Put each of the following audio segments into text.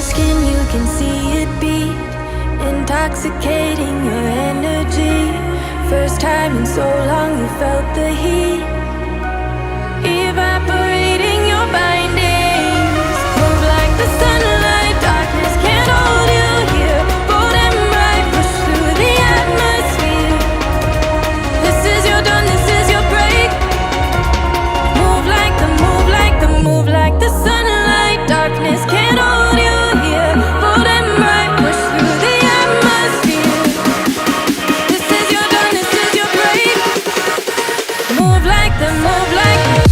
skin, you can see it beat, intoxicating your energy. First time in so long you felt the heat, evaporating your bindings. Move like the sunlight, darkness can't hold you here. Bold and bright, push through the atmosphere. This is your dawn, this is your break. Move like the, move like the, move like the sunlight. Darkness can't hold you here. Bold and bright, push through the atmosphere. This is your dawn, this is your break. Move like the, move like the.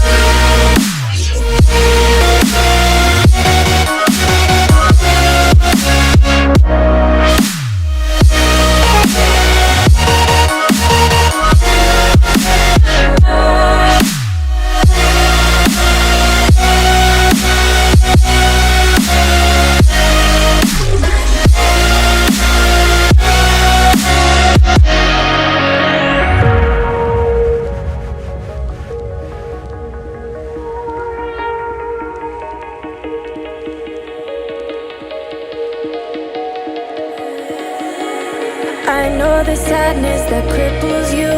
I know the sadness that cripples you.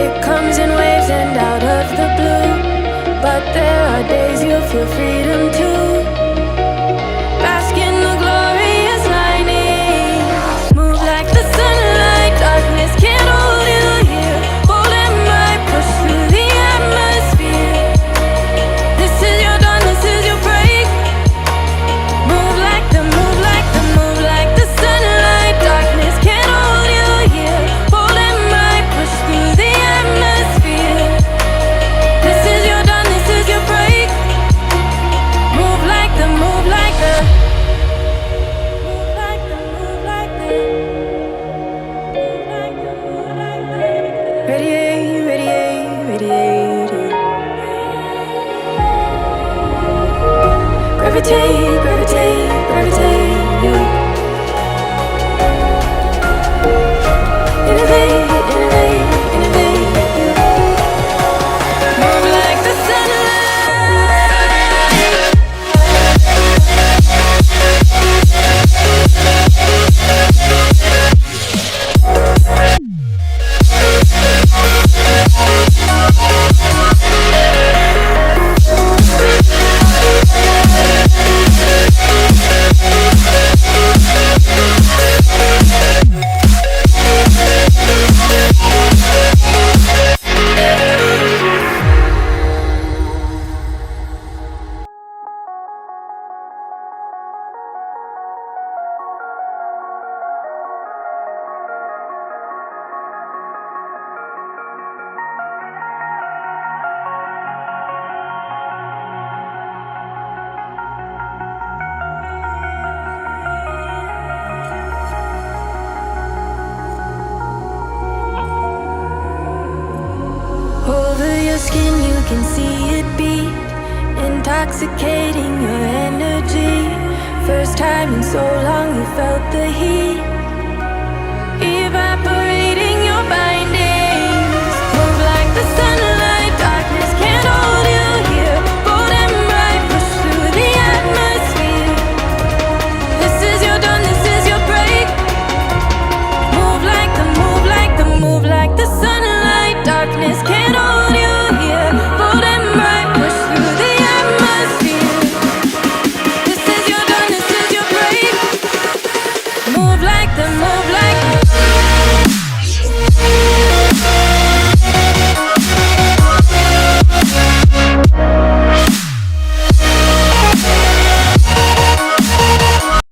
It comes in waves and out of the blue. But there are days you feel freedom too. Bask in the glorious lightning. Move like the sunlight. Darkness can't hold you here. Bold and bright, push through the atmosphere. This is your dawn, this is your break. Move like the, move like the, move like the sunlight. Darkness can't hold you here. Bold and bright, push through the atmosphere. This is your dawn, this is your break. Move like the, move like the. Move like the, move like the. Move like the, move like the. Radiate, radiate, radiate. Gravitate, gravitate, gravitate. Innovate, innovate, innovate. Move like the sunlight. Over your skin, you can see it beat, intoxicating your energy. First time in so long you felt the heat,